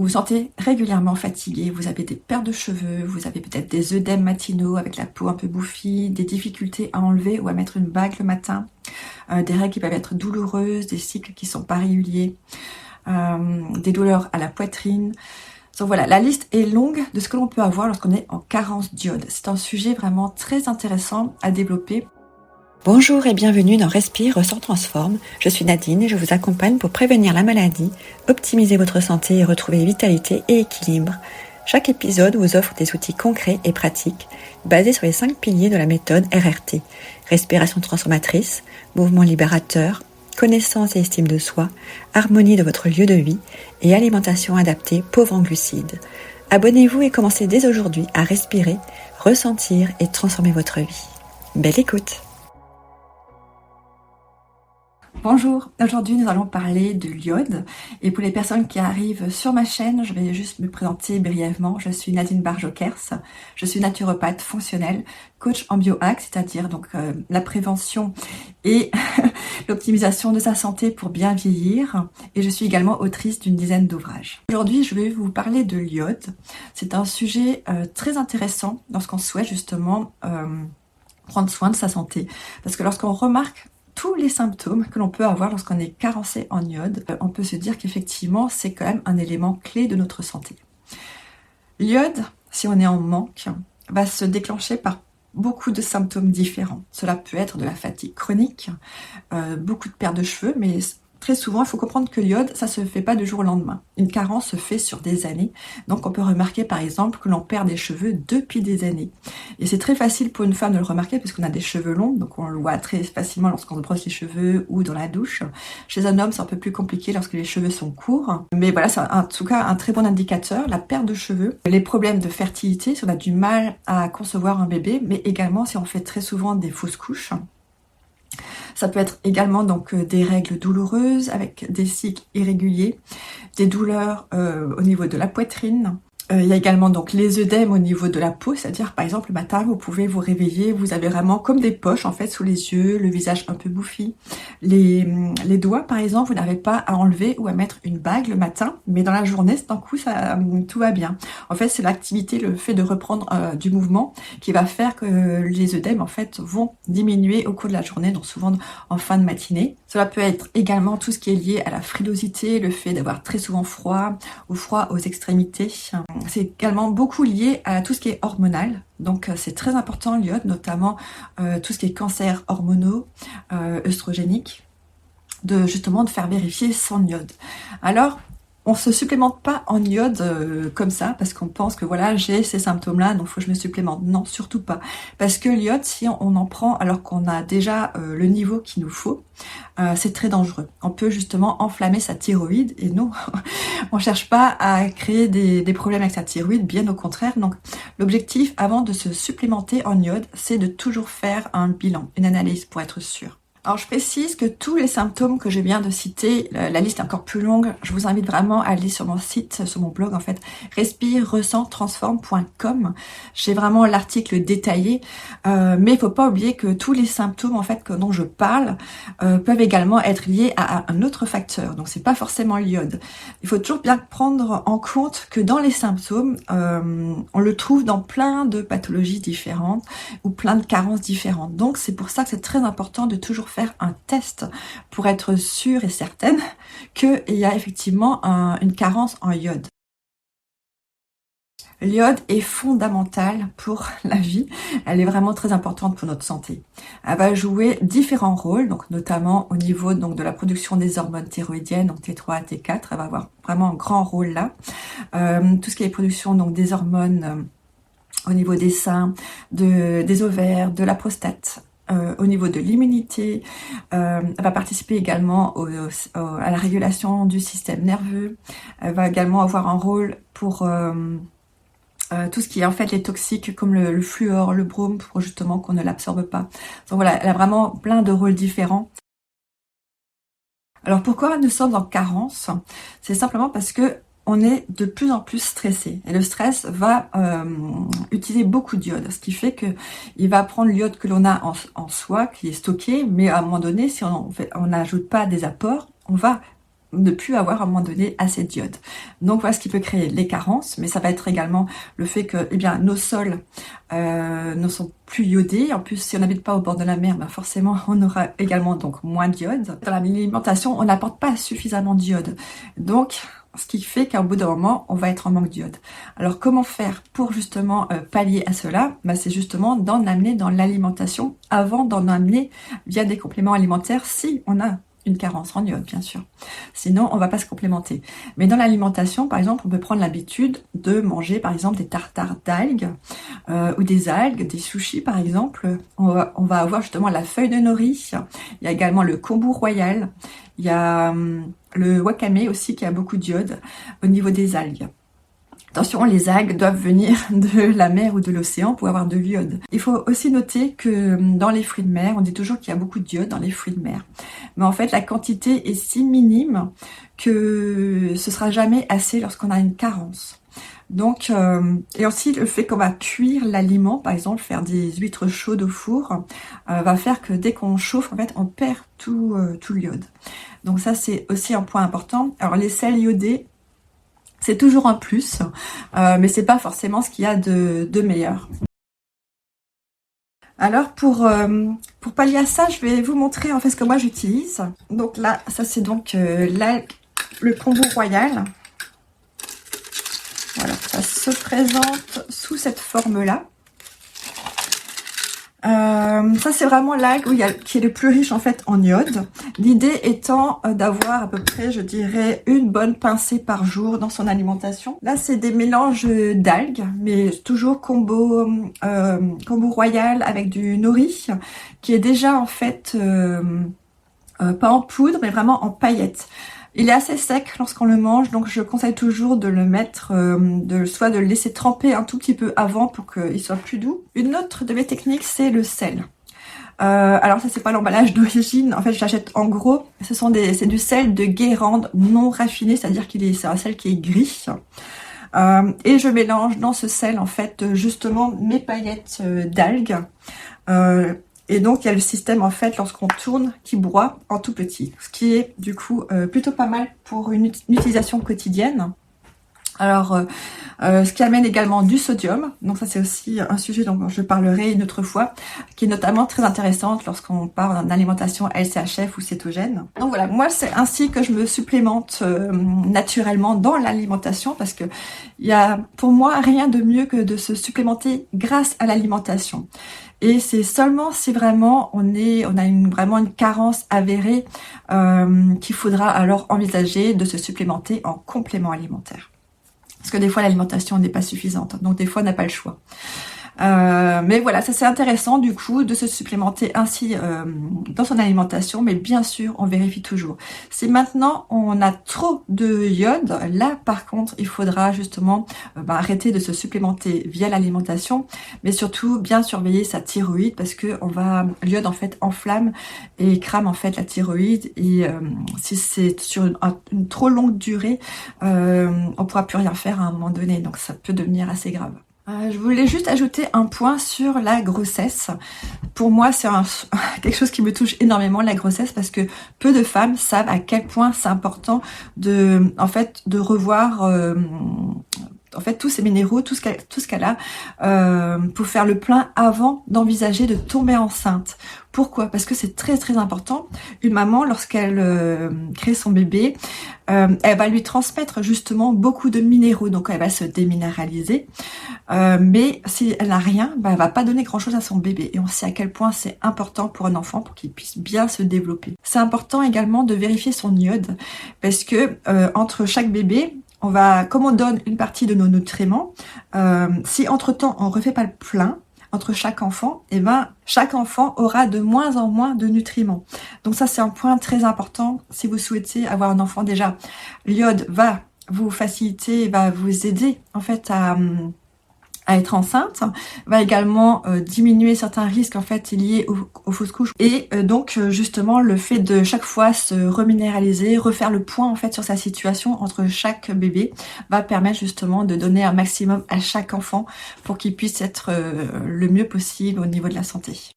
vous vous sentez régulièrement fatigué, vous avez des pertes de cheveux, vous avez peut-être des œdèmes matinaux avec la peau un peu bouffie, des difficultés à enlever ou à mettre une bague le matin, des règles qui peuvent être douloureuses, des cycles qui sont pas réguliers, des douleurs à la poitrine. Donc voilà, la liste est longue de ce que l'on peut avoir lorsqu'on est en carence d'iode. C'est un sujet vraiment très intéressant à développer. Bonjour et bienvenue dans Respire, Ressent, Transforme. Je suis Nadine et je vous accompagne pour prévenir la maladie, optimiser votre santé et retrouver vitalité et équilibre. Chaque épisode vous offre des outils concrets et pratiques basés sur les 5 piliers de la méthode RRT. Respiration transformatrice, mouvement libérateur, connaissance et estime de soi, harmonie de votre lieu de vie et alimentation adaptée pauvre en glucides. Abonnez-vous et commencez dès aujourd'hui à respirer, ressentir et transformer votre vie. Belle écoute! Bonjour, aujourd'hui nous allons parler de l'iode et pour les personnes qui arrivent sur ma chaîne, je vais juste me présenter brièvement. Je suis Nadine Barjokers, je suis naturopathe fonctionnelle, coach en biohack, c'est-à-dire donc la prévention et l'optimisation de sa santé pour bien vieillir, et je suis également autrice d'une dizaine d'ouvrages. Aujourd'hui je vais vous parler de l'iode. C'est un sujet très intéressant lorsqu'on souhaite justement prendre soin de sa santé, parce que lorsqu'on remarque tous les symptômes que l'on peut avoir lorsqu'on est carencé en iode, on peut se dire qu'effectivement c'est quand même un élément clé de notre santé. L'iode, si on est en manque, va se déclencher par beaucoup de symptômes différents. Cela peut être de la fatigue chronique, beaucoup de perte de cheveux, mais très souvent, il faut comprendre que l'iode, ça se fait pas du jour au lendemain. Une carence se fait sur des années. Donc, on peut remarquer, par exemple, que l'on perd des cheveux depuis des années. Et c'est très facile pour une femme de le remarquer puisqu'on a des cheveux longs. Donc, on le voit très facilement lorsqu'on se brosse les cheveux ou dans la douche. Chez un homme, c'est un peu plus compliqué lorsque les cheveux sont courts. Mais voilà, c'est en tout cas un très bon indicateur. La perte de cheveux, les problèmes de fertilité, si on a du mal à concevoir un bébé, mais également si on fait très souvent des fausses couches. Ça peut être également donc des règles douloureuses avec des cycles irréguliers, des douleurs au niveau de la poitrine. Il y a également donc les œdèmes au niveau de la peau, c'est-à-dire par exemple le matin vous pouvez vous réveiller, vous avez vraiment comme des poches en fait sous les yeux, le visage un peu bouffi. Les doigts par exemple, vous n'avez pas à enlever ou à mettre une bague le matin, mais dans la journée d'un coup tout va bien. En fait c'est l'activité, le fait de reprendre du mouvement qui va faire que les œdèmes en fait vont diminuer au cours de la journée, donc souvent en fin de matinée. Cela peut être également tout ce qui est lié à la frilosité, le fait d'avoir très souvent froid ou froid aux extrémités. C'est également beaucoup lié à tout ce qui est hormonal, donc c'est très important l'iode, notamment tout ce qui est cancer hormonaux, œstrogéniques, de faire vérifier son iode. Alors, on se supplémente pas en iode comme ça parce qu'on pense que voilà j'ai ces symptômes-là donc il faut que je me supplémente. Non, surtout pas. Parce que l'iode, si on en prend alors qu'on a déjà le niveau qu'il nous faut, c'est très dangereux. On peut justement enflammer sa thyroïde et nous, on cherche pas à créer des problèmes avec sa thyroïde, bien au contraire. Donc l'objectif avant de se supplémenter en iode, c'est de toujours faire un bilan, une analyse pour être sûr. Alors je précise que tous les symptômes que je viens de citer, la liste est encore plus longue, je vous invite vraiment à aller sur mon site, sur mon blog en fait, respire-ressent-transforme.com. J'ai vraiment l'article détaillé, mais il faut pas oublier que tous les symptômes en fait dont je parle peuvent également être liés à un autre facteur, donc c'est pas forcément l'iode. Il faut toujours bien prendre en compte que dans les symptômes, on le trouve dans plein de pathologies différentes ou plein de carences différentes. Donc c'est pour ça que c'est très important de toujours faire un test pour être sûre et certaine qu'il y a effectivement une carence en iode. L'iode est fondamentale pour la vie, elle est vraiment très importante pour notre santé. Elle va jouer différents rôles, donc notamment au niveau donc de la production des hormones thyroïdiennes, donc T3, T4, elle va avoir vraiment un grand rôle là. Tout ce qui est production donc des hormones au niveau des seins, des ovaires, de la prostate. Au niveau de l'immunité, elle va participer également à la régulation du système nerveux. Elle va également avoir un rôle pour tout ce qui est en fait les toxiques comme le fluor, le brome, pour justement qu'on ne l'absorbe pas. Donc voilà, elle a vraiment plein de rôles différents. Alors pourquoi nous sommes en carence? C'est simplement parce que on est de plus en plus stressé et le stress va utiliser beaucoup d'iode, ce qui fait que il va prendre l'iode que l'on a en soi, qui est stocké, mais à un moment donné, si on n'ajoute pas des apports, on va ne plus avoir à un moment donné assez d'iode. Donc voilà ce qui peut créer les carences, mais ça va être également le fait que nos sols ne sont plus iodés. En plus, si on n'habite pas au bord de la mer, forcément on aura également donc moins d'iode. Dans l'alimentation, on n'apporte pas suffisamment d'iode. Donc ce qui fait qu'à bout d'un moment, on va être en manque d'iode. Alors comment faire pour justement pallier à cela? C'est justement d'en amener dans l'alimentation avant d'en amener via des compléments alimentaires si on a une carence en iode, bien sûr. Sinon, on va pas se complémenter. Mais dans l'alimentation, par exemple, on peut prendre l'habitude de manger, par exemple, des tartares d'algues ou des algues, des sushis, par exemple. On va avoir justement la feuille de nori. Il y a également le kombu royal. Il y a le wakame aussi qui a beaucoup d'iode au niveau des algues. Attention, les algues doivent venir de la mer ou de l'océan pour avoir de l'iode. Il faut aussi noter que dans les fruits de mer, on dit toujours qu'il y a beaucoup d'iode dans les fruits de mer. Mais en fait, la quantité est si minime que ce sera jamais assez lorsqu'on a une carence. Donc, et aussi le fait qu'on va cuire l'aliment, par exemple faire des huîtres chaudes au four, va faire que dès qu'on chauffe, en fait, on perd tout l'iode. Donc ça, c'est aussi un point important. Alors les sels iodés, c'est toujours un plus, mais c'est pas forcément ce qu'il y a de meilleur. Alors pour pallier à ça, je vais vous montrer en fait ce que moi j'utilise. Donc là, ça c'est donc le kombu royal. Voilà, ça se présente sous cette forme-là. Ça c'est vraiment l'algue qui est le plus riche en fait en iode. L'idée étant d'avoir à peu près, je dirais, une bonne pincée par jour dans son alimentation. Là c'est des mélanges d'algues, mais toujours kombu royal avec du nori, qui est déjà en fait pas en poudre, mais vraiment en paillettes. Il est assez sec lorsqu'on le mange, donc je conseille toujours de le mettre, soit de le laisser tremper un tout petit peu avant pour qu'il soit plus doux. Une autre de mes techniques, c'est le sel. Alors ça c'est pas l'emballage d'origine, en fait je l'achète en gros. C'est du sel de Guérande non raffiné, c'est-à-dire c'est un sel qui est gris. Et je mélange dans ce sel en fait justement mes paillettes d'algues. Et donc, il y a le système, en fait, lorsqu'on tourne, qui broie en tout petit. Ce qui est, du coup, plutôt pas mal pour une utilisation quotidienne. Alors, ce qui amène également du sodium. Donc ça, c'est aussi un sujet dont je parlerai une autre fois, qui est notamment très intéressante lorsqu'on parle d'alimentation LCHF ou cétogène. Donc voilà, moi, c'est ainsi que je me supplémente naturellement dans l'alimentation, parce que il y a, pour moi, rien de mieux que de se supplémenter grâce à l'alimentation. Et c'est seulement si vraiment on a vraiment une carence avérée qu'il faudra alors envisager de se supplémenter en complément alimentaire. Parce que des fois l'alimentation n'est pas suffisante, donc des fois on n'a pas le choix. Mais voilà, ça c'est intéressant du coup de se supplémenter ainsi dans son alimentation, mais bien sûr on vérifie toujours. Si maintenant on a trop de iode, là par contre il faudra justement arrêter de se supplémenter via l'alimentation, mais surtout bien surveiller sa thyroïde, parce que l'iode en fait enflamme et crame en fait la thyroïde, et si c'est sur une trop longue durée, on pourra plus rien faire à un moment donné, donc ça peut devenir assez grave. Je voulais juste ajouter un point sur la grossesse. Pour moi, c'est quelque chose qui me touche énormément, la grossesse, parce que peu de femmes savent à quel point c'est important de revoir tous ces minéraux, tout ce qu'elle a, pour faire le plein avant d'envisager de tomber enceinte. Pourquoi? Parce que c'est très très important. Une maman, lorsqu'elle crée son bébé, elle va lui transmettre justement beaucoup de minéraux, donc elle va se déminéraliser. Mais si elle n'a rien, elle va pas donner grand chose à son bébé. Et on sait à quel point c'est important pour un enfant, pour qu'il puisse bien se développer. C'est important également de vérifier son iode, parce que entre chaque bébé, comme on donne une partie de nos nutriments, si entre-temps on refait pas le plein entre chaque enfant, chaque enfant aura de moins en moins de nutriments. Donc ça, c'est un point très important. Si vous souhaitez avoir un enfant, déjà, l'iode va vous faciliter, va vous aider en fait à être enceinte, va également diminuer certains risques en fait liés aux fausses couches, et donc justement le fait de chaque fois se reminéraliser, refaire le point en fait sur sa situation entre chaque bébé, va permettre justement de donner un maximum à chaque enfant pour qu'il puisse être le mieux possible au niveau de la santé.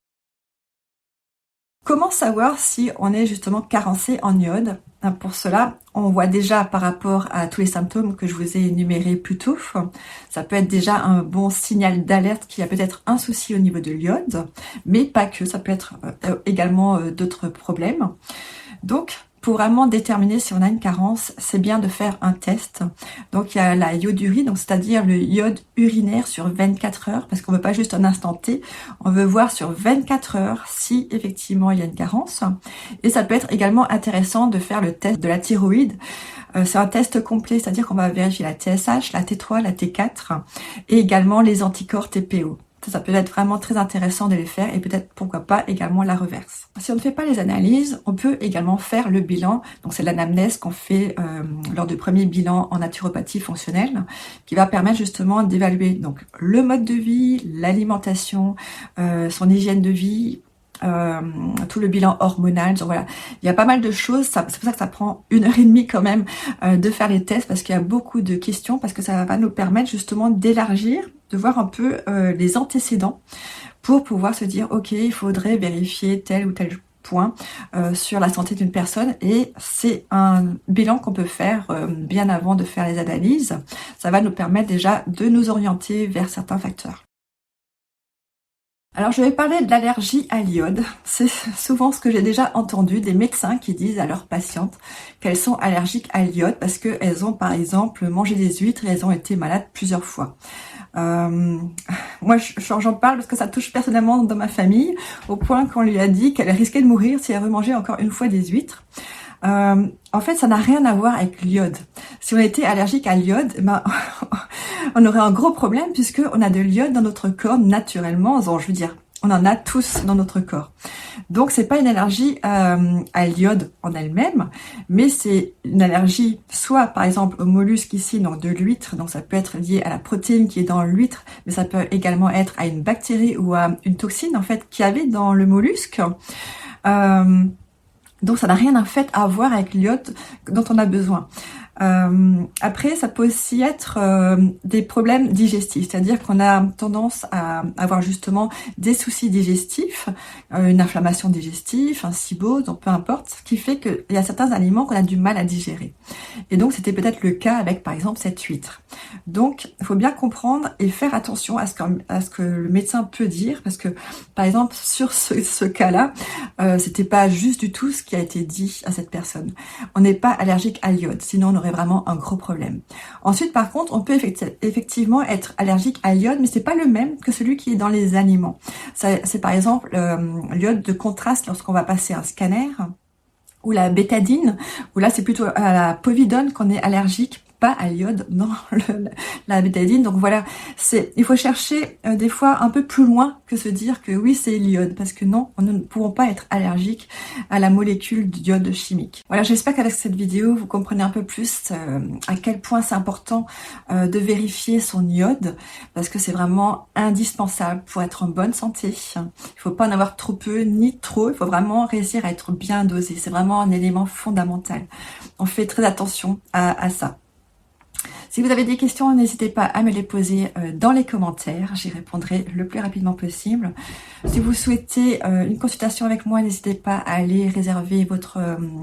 Comment savoir si on est justement carencé en iode? Pour cela, on voit déjà par rapport à tous les symptômes que je vous ai énumérés plus tôt, ça peut être déjà un bon signal d'alerte qu'il y a peut-être un souci au niveau de l'iode, mais pas que, ça peut être également d'autres problèmes. Donc, pour vraiment déterminer si on a une carence, c'est bien de faire un test. Donc il y a la iodurie, donc c'est-à-dire le iode urinaire sur 24 heures, parce qu'on ne veut pas juste un instant T, on veut voir sur 24 heures si effectivement il y a une carence. Et ça peut être également intéressant de faire le test de la thyroïde. C'est un test complet, c'est-à-dire qu'on va vérifier la TSH, la T3, la T4 et également les anticorps TPO. Ça peut être vraiment très intéressant de les faire et peut-être pourquoi pas également la reverse. Si on ne fait pas les analyses, on peut également faire le bilan. Donc c'est l'anamnèse qu'on fait lors du premier bilan en naturopathie fonctionnelle qui va permettre justement d'évaluer donc le mode de vie, l'alimentation, son hygiène de vie, tout le bilan hormonal. Donc voilà, il y a pas mal de choses. C'est pour ça que ça prend 1 heure et demie quand même de faire les tests parce qu'il y a beaucoup de questions, parce que ça va nous permettre justement d'élargir, de voir un peu les antécédents pour pouvoir se dire ok, il faudrait vérifier tel ou tel point sur la santé d'une personne, et c'est un bilan qu'on peut faire bien avant de faire les analyses. Ça va nous permettre déjà de nous orienter vers certains facteurs. Alors je vais parler de l'allergie à l'iode. C'est souvent ce que j'ai déjà entendu des médecins qui disent à leurs patientes qu'elles sont allergiques à l'iode parce qu'elles ont par exemple mangé des huîtres et elles ont été malades plusieurs fois. Moi j'en parle parce que ça touche personnellement dans ma famille, au point qu'on lui a dit qu'elle risquait de mourir si elle remangeait encore une fois des huîtres. En fait, ça n'a rien à voir avec l'iode. Si on était allergique à l'iode, on aurait un gros problème puisque on a de l'iode dans notre corps naturellement. Donc, je veux dire, on en a tous dans notre corps. Donc, c'est pas une allergie à l'iode en elle-même, mais c'est une allergie soit, par exemple, au mollusque ici, donc de l'huître. Donc, ça peut être lié à la protéine qui est dans l'huître, mais ça peut également être à une bactérie ou à une toxine en fait qu'il y avait dans le mollusque. Donc ça n'a rien en fait à voir avec l'iode dont on a besoin. Après, ça peut aussi être des problèmes digestifs, c'est-à-dire qu'on a tendance à avoir justement des soucis digestifs, une inflammation digestive, un SIBO, donc peu importe, ce qui fait qu'il y a certains aliments qu'on a du mal à digérer. Et donc c'était peut-être le cas avec par exemple cette huître. Donc il faut bien comprendre et faire attention à ce que le médecin peut dire, parce que par exemple sur ce cas-là, c'était pas juste du tout ce qui a été dit à cette personne. On n'est pas allergique à l'iode, sinon on aurait vraiment un gros problème. Ensuite, par contre, on peut effectivement être allergique à l'iode, mais c'est pas le même que celui qui est dans les aliments. C'est par exemple l'iode de contraste lorsqu'on va passer un scanner, ou la bétadine, où là c'est plutôt à la povidone qu'on est allergique, pas à l'iode, non, la bétadine. Donc voilà, il faut chercher des fois un peu plus loin que se dire que oui c'est l'iode, parce que non, nous ne pouvons pas être allergiques à la molécule d'iode chimique. Voilà, j'espère qu'avec cette vidéo vous comprenez un peu plus à quel point c'est important de vérifier son iode, parce que c'est vraiment indispensable pour être en bonne santé. Il ne faut pas en avoir trop peu ni trop, il faut vraiment réussir à être bien dosé. C'est vraiment un élément fondamental. On fait très attention à ça. Si vous avez des questions, n'hésitez pas à me les poser dans les commentaires. J'y répondrai le plus rapidement possible. Si vous souhaitez une consultation avec moi, n'hésitez pas à aller réserver votre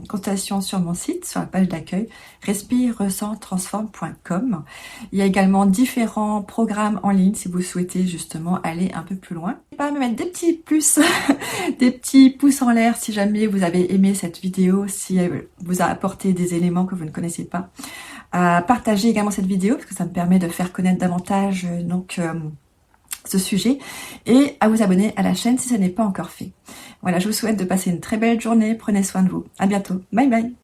consultation sur mon site, sur la page d'accueil respire-ressens-transforme.com. Il y a également différents programmes en ligne si vous souhaitez justement aller un peu plus loin. N'hésitez pas à me mettre des petits plus, des petits pouces en l'air si jamais vous avez aimé cette vidéo, si elle vous a apporté des éléments que vous ne connaissez pas. À partager également cette vidéo parce que ça me permet de faire connaître davantage ce sujet, et à vous abonner à la chaîne si ce n'est pas encore fait. Voilà, je vous souhaite de passer une très belle journée, prenez soin de vous. À bientôt, bye bye.